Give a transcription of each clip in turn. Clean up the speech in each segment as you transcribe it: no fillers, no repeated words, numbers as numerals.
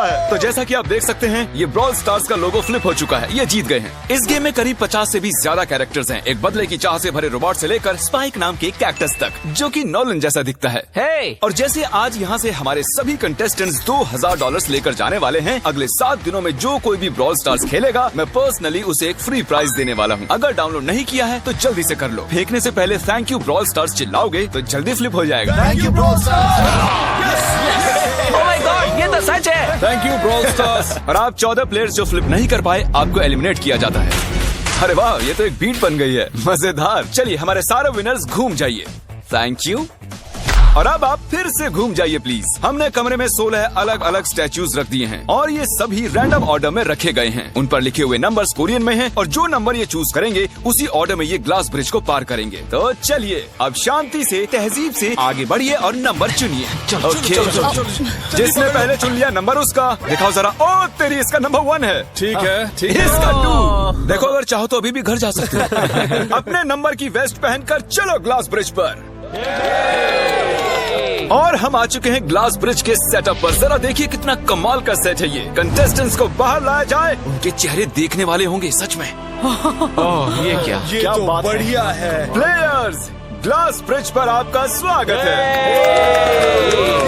रहा है। तो जैसा कि आप देख सकते हैं, ये ब्रॉल स्टार्स का लोगो फ्लिप हो चुका है। ये जीत गए हैं। इस गेम में करीब 50 से भी ज्यादा कैरेक्टर्स हैं। एक बदले की चाह से भरे रोबोट से लेकर स्पाइक नाम के कैक्टस तक, जो कि नॉलन जैसा दिखता है। और जैसे आज यहाँ से हमारे सभी कंटेस्टेंट्स $2000 लेकर जाने वाले हैं, अगले 7 दिनों में जो कोई भी ब्रॉल स्टार्स खेलेगा, मैं पर्सनली उसे एक फ्री प्राइज देने वाला हूँ। अगर डाउनलोड नहीं किया है तो जल्दी से कर लो। फेंकने से पहले थैंक यू ब्रॉल स्टार्स चिल्लाओगे तो जल्दी फ्लिप हो जाएगा। Thank you brawl oh my God, ये तो सच है। Thank you brawl stars. और आप 14 प्लेयर्स जो फ्लिप नहीं कर पाए, आपको एलिमिनेट किया जाता है। अरे वाह, ये तो एक बीट बन गई है, मजेदार। चलिए हमारे सारे विनर्स घूम जाइए। Thank you. और अब आप फिर से घूम जाइए प्लीज। हमने कमरे में 16 अलग अलग स्टैच्यूज रख दिए हैं और ये सभी रैंडम ऑर्डर में रखे गए हैं। उन पर लिखे हुए नंबर्स कोरियन में हैं और जो नंबर ये चूज करेंगे उसी ऑर्डर में ये ग्लास ब्रिज को पार करेंगे। तो चलिए अब शांति से, तहजीब से आगे बढ़िए और नंबर चुनिए। जिसने पहले चुन लिया नंबर उसका दिखाओ जरा। ओ तेरी, इसका नंबर 1 है। ठीक है, ठीक है। इसका 2। देखो अगर चाहो तो अभी भी घर जा सकते हो। अपने नंबर की वेस्ट पहनकर चलो ग्लास ब्रिज पर। और हम आ चुके हैं ग्लास ब्रिज के सेटअप पर। जरा देखिए कितना कमाल का सेट है ये। कंटेस्टेंट्स को बाहर लाया जाए, उनके चेहरे देखने वाले होंगे सच में। ये क्या? ये तो बढ़िया है। प्लेयर्स, ग्लास ब्रिज पर आपका स्वागत है।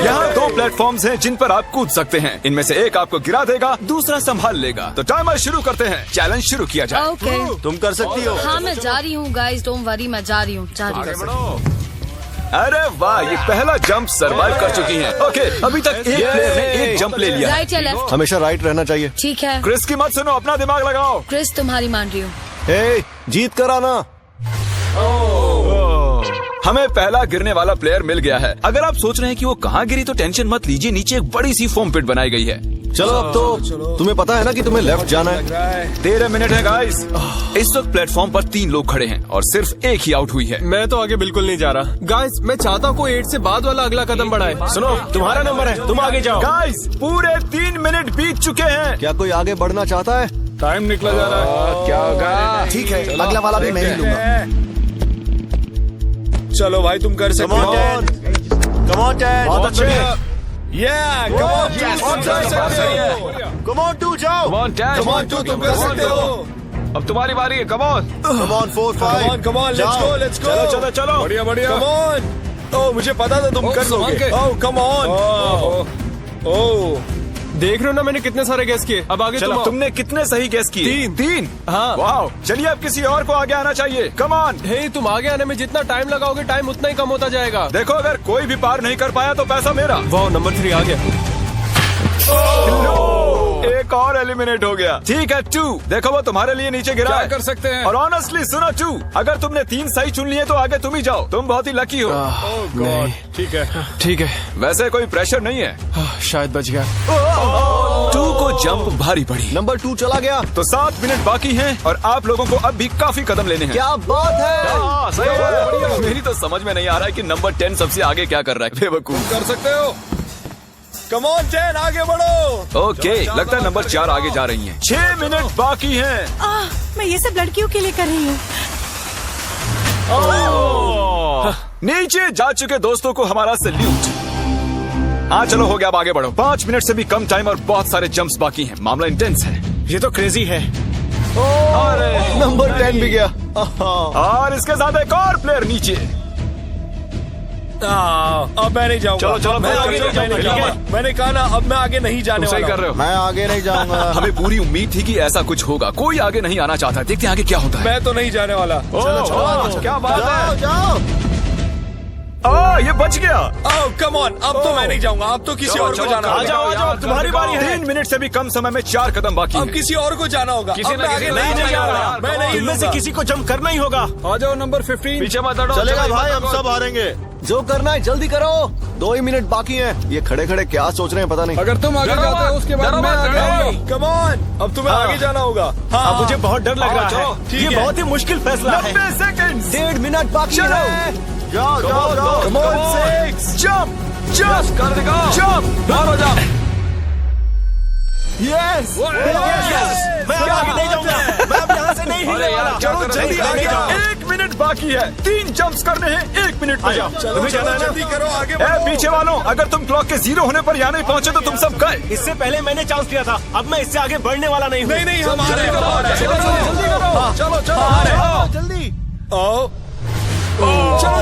यहाँ 2 प्लेटफॉर्म्स हैं जिन पर आप कूद सकते हैं। इनमें से एक आपको गिरा देगा, दूसरा संभाल लेगा। तो टाइमर शुरू करते हैं। चैलेंज शुरू किया जाए। ओके, तुम कर सकती हो। हाँ मैं जा रही हूँ गाइस, डोंट वरी, मैं जा रही हूँ। अरे वाह, ये पहला जंप सरवाइव कर चुकी हैं। ओके, अभी तक एक प्लेयर ने एक जंप ले लिया। राइट या लेफ्ट? हमेशा राइट रहना चाहिए। ठीक है क्रिस की मत सुनो, अपना दिमाग लगाओ। क्रिस, तुम्हारी मान रही हूँ। ए, जीत कर आना। हमें पहला गिरने वाला प्लेयर मिल गया है। अगर आप सोच रहे हैं कि वो कहाँ गिरी तो टेंशन मत लीजिए, नीचे एक बड़ी सी फोम पिट बनाई गई है। चलो अब तो तुम्हें पता है ना कि तुम्हें लेफ्ट जाना है। 13 मिनट है गाइस। इस वक्त प्लेटफॉर्म पर 3 लोग खड़े हैं और सिर्फ एक ही आउट हुई है। मैं तो आगे बिल्कुल नहीं जा रहा। गाइस, मैं चाहता हूँ कोई 8 से बाद वाला अगला कदम बढ़ाए। सुनो, तुम्हारा नंबर है, तुम आगे जाओ। गाइस, पूरे 3 मिनट बीत चुके हैं। क्या कोई आगे बढ़ना चाहता है? टाइम निकला जा रहा है। क्या होगा? ठीक है, अगला वाला भी मैं ही लूंगा। चलो भाई, तुम कर सकते हो। बहुत अच्छे। Come on, 2 जाओ। Come on, 2 तुम कर सकते हो। अब तुम्हारी बारी है। Come on. Come on, 4, 5. Come on, let's go. चलो। बढ़िया बढ़िया। Come on. ओह, मुझे पता था तुम कर लोगे। ओह, come on. ओह, देख रहे हो ना मैंने कितने सारे गेस किए। अब आगे चलो, तुमने कितने सही गेस किए? 3। हाँ। वाह, चलिए अब किसी और को आगे आना चाहिए। Come on. हे, तुम आगे आने में जितना टाइम लगाओगे, टाइम उतना ही कम होता जाएगा। देखो, अगर कोई भी पार नहीं कर पाया तो पैसा मेरा। वाह, नंबर 3 आ गया। एक और एलिमिनेट हो गया। ठीक है 2, देखो वो तुम्हारे लिए नीचे गिरा है। कर सकते हैं। और ऑनेस्टली सुनो 2, अगर तुमने 3 सही चुन लिए तो आगे तुम ही जाओ। तुम बहुत ही लकी हो। ठीक है। वैसे कोई प्रेशर नहीं है। शायद बच गया। 2 को जंप भारी पड़ी। नंबर 2 चला गया। तो 7 मिनट बाकी हैं और आप लोगों को अब भी काफी कदम लेने हैं। क्या बात है। सही है। मेरी तो समझ में नहीं आ रहा है कि नंबर 10 सबसे आगे क्या कर रहा है। बेवकूफ। कर सकते हो। Come on 10, आगे बढ़ो। ओके, लगता है नंबर 4 आगे जा रही हैं। 6 मिनट बाकी हैं। मैं ये सब लड़कियों के लिए कर रही हूँ। नीचे जा चुके दोस्तों को हमारा सैल्यूट। हाँ चलो, हो गया, अब आगे बढ़ो। 5 मिनट से भी कम टाइम और बहुत सारे जंप्स बाकी हैं। मामला इंटेंस है। ये तो क्रेजी है। नंबर 10 भी गया। और इसके साथ एक और प्लेयर नीचे। अब मैं नहीं जाऊंगा। चलो, मैं आगे नहीं जाऊंगा। मैंने कहा ना, अब मैं आगे नहीं जाने सही वाला। कर रहे हो। मैं आगे नहीं जाऊंगा। हमें पूरी उम्मीद थी कि ऐसा कुछ होगा। कोई आगे नहीं आना चाहता। देखते हैं आगे क्या होता है। मैं तो नहीं जाने वाला। चलो, क्या बात है। जाओ। ये बच गया। ओह, कम ऑन, अब तो मैं नहीं जाऊंगा। अब तो किसी और को जाना आ होगा। जाओ, तुम्हारी बारी है। 3 मिनट से भी कम समय में 4 कदम बाकी अब हैं। किसी और को जाना होगा। किसी अब मैं आगे नहीं जा रहा। मैं नहीं इनमें से लूंगा। किसी को जंप करना ही होगा। आ जाओ नंबर 15। पीछे मत हटो। चलेगा भाई, हम सब हारेंगे। जो करना है जल्दी करो। 2 ही मिनट बाकी हैं। ये खड़े खड़े क्या सोच रहे हैं पता नहीं। अगर तुम आगे जाते हो उसके बाद मैं आगे आऊंगा। कम ऑन, अब तुम्हें आगे जाना होगा। अब मुझे बहुत डर लग रहा है। ठीक ये है। बहुत ही मुश्किल फैसला है। 90 सेकंड। 1.5 मिनट बाकी है। जाओ। Come on 6, jump, कर देगा। jump, हो जा। यस। मैं आगे नहीं जाऊंगा। मैं अब यहाँ ऐसे नहीं हिलने वाला। चलो जल्दी मैं नहीं जाऊंगा। 1 मिनट बाकी है, 3 जंप्स करने हैं 1 मिनट में। तुम्हें जाना है ना? जल्दी करो, आगे ए, बढ़ो। पीछे वालों, अगर तुम क्लॉक के 0 होने पर यहाँ नहीं पहुँचे तो तुम सब गए। इससे पहले मैंने चांस लिया था, अब मैं इससे आगे बढ़ने वाला नहीं हूँ। नहीं हम आ रहे हैं, चलो जल्दी आओ। चलो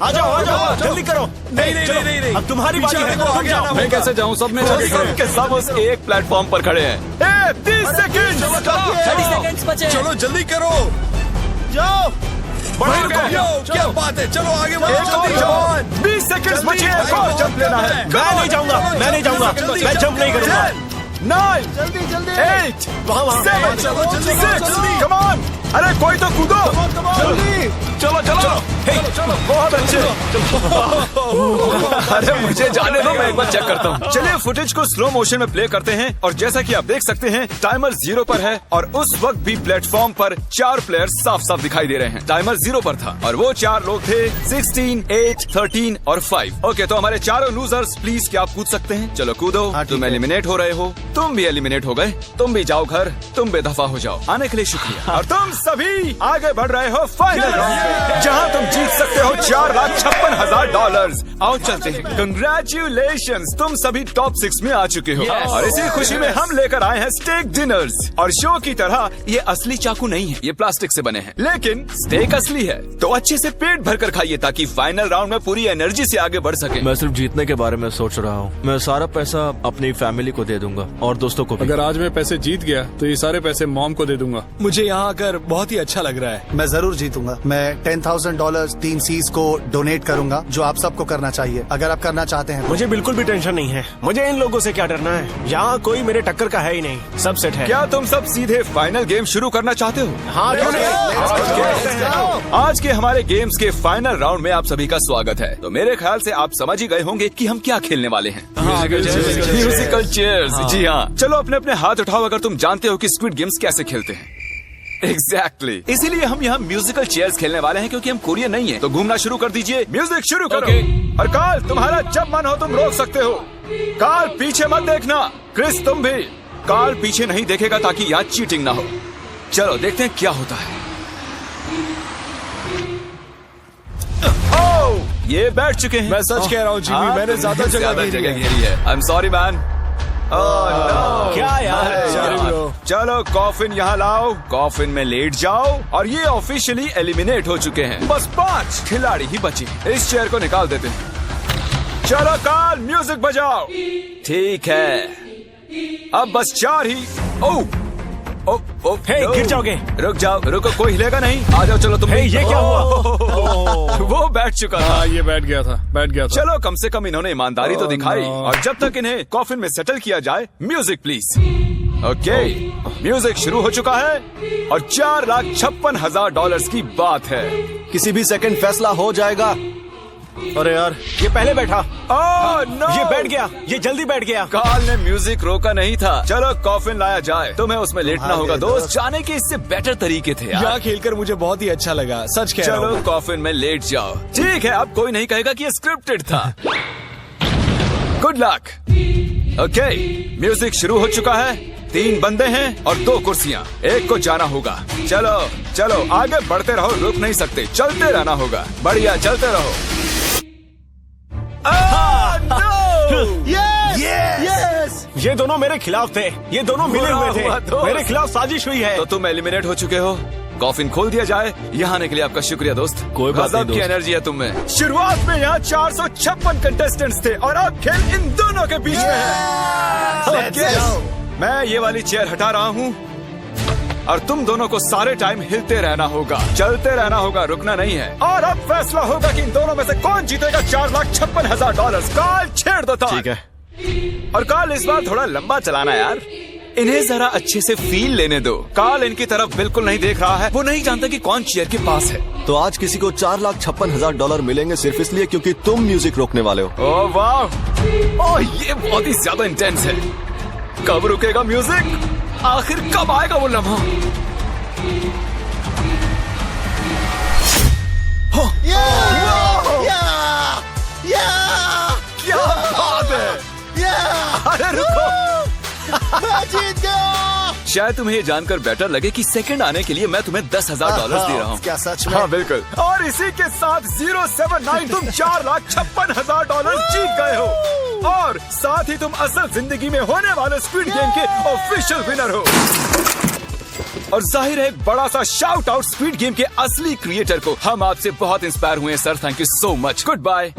आ जाओ जल्दी करो। नहीं अब तुम्हारी बारी है, तुम जाओ। मैं कैसे जाऊँ? सब में सब के सब उस एक प्लेटफॉर्म पर खड़े हैं। 30 सेकंड। 30 सेकंड्स बचे। चलो जल्दी करो, जाओ क्या बात है, चलो आगे बढ़ो। 20 सेकंड बचे हैं, एक और जंप लेना है। मैं नहीं जाऊंगा, मैं जंप नहीं करूंगा। 9 जल्दी 8 वहाँ 7 चलो, जल्दी करो, 6 जल्दी। Come on. अरे कोई तो कूदो। चलो बहुत अच्छे। अरे मुझे जाने दो, मैं एक बार चेक करता हूँ। चलिए फुटेज को स्लो मोशन में प्ले करते हैं और जैसा कि आप देख सकते हैं टाइमर 0 पर है और उस वक्त भी प्लेटफॉर्म पर 4 प्लेयर्स साफ साफ दिखाई दे रहे हैं। टाइमर 0 पर था और वो 4 लोग थे 16, 8, 13 और 5। ओके, तो हमारे चारों लूजर्स प्लीज क्या आप कूद सकते हैं? चलो कूदो। तुम एलिमिनेट हो रहे हो, तुम भी एलिमिनेट हो गए, तुम भी जाओ घर, तुम बेदफा हो जाओ। आने के लिए शुक्रिया। और तुम सभी आगे बढ़ रहे हो फाइनल राउंड में, जहाँ तुम जीत सकते हो $4,56,000। आओ चलते हैं। कंग्रेचुलेशंस, तुम सभी टॉप 6 में आ चुके हो। और इसी खुशी में हम लेकर आए हैं स्टेक डिनर्स। और शो की तरह ये असली चाकू नहीं है, ये प्लास्टिक से बने हैं, लेकिन स्टेक असली है। तो अच्छे से पेट भर कर खाइए ताकि फाइनल राउंड में पूरी एनर्जी से आगे बढ़ सके। मैं सिर्फ जीतने के बारे में सोच रहा हूँ। मैं सारा पैसा अपनी फैमिली को दे दूंगा और दोस्तों को भी। अगर आज मैं पैसे जीत गया तो ये सारे पैसे मॉम को दे दूंगा। मुझे यहाँ आकर बहुत ही अच्छा लग रहा है। मैं जरूर जीतूंगा। मैं $10,000 3 C's को डोनेट करूंगा, जो आप सबको करना चाहिए अगर आप करना चाहते हैं। मुझे बिल्कुल भी टेंशन नहीं है। मुझे इन लोगों से क्या डरना है, यहाँ कोई मेरे टक्कर का है ही नहीं, सब सेट है। क्या तुम सब सीधे फाइनल गेम शुरू करना चाहते हो? हाँ क्यों नहीं? आज के हमारे गेम्स के फाइनल राउंड में आप सभी का स्वागत है। तो मेरे ख्याल से आप समझ ही गए होंगे कि हम क्या खेलने वाले हैं। Musical chairs. जी हाँ, चलो अपने अपने हाथ उठाओ अगर तुम जानते हो कि स्क्विड गेम्स कैसे खेलते हैं। एग्जैक्टली इसीलिए हम यहाँ म्यूजिकल चेयर्स खेलने वाले हैं, क्योंकि हम कोरियन नहीं है। तो घूमना शुरू कर दीजिए, म्यूजिक शुरू करो। और कार्ल, तुम्हारा जब मन हो तुम रोक सकते हो। कार्ल पीछे मत देखना। क्रिस तुम भी। कार्ल पीछे नहीं देखेगा ताकि यहाँ चीटिंग ना हो। चलो देखते हैं क्या होता है। ओह, ये बैठ चुके हैं। मैं सच कह रहा हूँ जिमी, मैंने ज्यादा जगह घेरी है। I am sorry man. क्या यार? चलो कॉफिन यहाँ लाओ, कॉफिन में लेट जाओ। और ये ऑफिशियली एलिमिनेट हो चुके हैं। बस 5 खिलाड़ी ही बचे। इस चेयर को निकाल देते हैं। चलो कार्ल म्यूजिक बजाओ। ठीक है, अब बस 4 ही। ओह हे, गिर जाओगे। रुक जाओ, रुको, कोई हिलेगा नहीं। आ जाओ, चलो तुम। हे, ये क्या हुआ? वो बैठ चुका था। हाँ, ये बैठ गया था। चलो कम से कम इन्होंने ईमानदारी तो दिखाई। और जब तक इन्हें कॉफिन में सेटल किया जाए, म्यूजिक प्लीज। ओके, म्यूजिक शुरू हो चुका है और $4,56,000 की बात है। किसी भी सेकंड फैसला हो जाएगा। अरे यार, ये पहले बैठा। ओह नो, ये बैठ गया, ये जल्दी बैठ गया। कार्ल ने म्यूजिक रोका नहीं था। चलो कॉफिन लाया जाए। तुम्हें उसमें लेटना होगा दोस्त। जाने के इससे बेटर तरीके थे यार। यहाँ खेलकर मुझे बहुत ही अच्छा लगा, सच कह रहा हूँ। चलो कॉफिन में लेट जाओ। ठीक है, अब कोई नहीं कहेगा कि ये स्क्रिप्टेड था। Good luck. ओके, म्यूजिक शुरू हो चुका है। 3 बंदे हैं और 2 कुर्सियाँ। एक को जाना होगा। चलो चलो आगे बढ़ते रहो, रुक नहीं सकते, चलते रहना होगा। बढ़िया, चलते रहो। ये दोनों मेरे खिलाफ थे, ये दोनों मिले हुए हुआ थे। दोस्त। मेरे खिलाफ साजिश हुई है। तो तुम एलिमिनेट हो चुके हो। कॉफिन खोल दिया जाए। यहाँ आने के लिए आपका शुक्रिया दोस्त। कोई बात नहीं गजब की दोस्त। एनर्जी है तुम में। शुरुआत में यहाँ 456 कंटेस्टेंट्स थे और अब खेल इन दोनों के बीच में है। Okay, मैं ये वाली चेयर हटा रहा हूँ और तुम दोनों को सारे टाइम हिलते रहना होगा, चलते रहना होगा, रुकना नहीं है। और अब फैसला होगा कि इन दोनों में से कौन जीतेगा $4,56,000। कार्ल छेड़ दो तार। ठीक है। और कार्ल इस बार थोड़ा लंबा चलाना यार, इन्हें जरा अच्छे से फील लेने दो। कार्ल इनकी तरफ बिल्कुल नहीं देख रहा है, वो नहीं जानता कि कौन चेयर के पास है। तो आज किसी को $4,56,000 मिलेंगे सिर्फ इसलिए क्योंकि तुम म्यूजिक रोकने वाले हो। ओह वाह, ओह ये बहुत ही ज्यादा इंटेंस है। कब रुकेगा म्यूजिक? आखिर कब आएगा वो लम्हा? क्या बात है? अरे रुको, मैं जीत गया। शायद तुम्हें ये जानकर बेटर लगे कि सेकंड आने के लिए मैं तुम्हें $10,000 दे रहा हूँ। क्या सच में? हाँ बिल्कुल। और इसी के साथ 079 तुम $4,56,000 जीत गए हो और साथ ही तुम असल जिंदगी में होने वाले स्क्विड गेम के ऑफिशियल विनर हो। और जाहिर है एक बड़ा सा शाउट आउट स्क्विड गेम के असली क्रिएटर को। हम आपसे बहुत इंस्पायर हुए हैं sir, thank you so much. Good bye.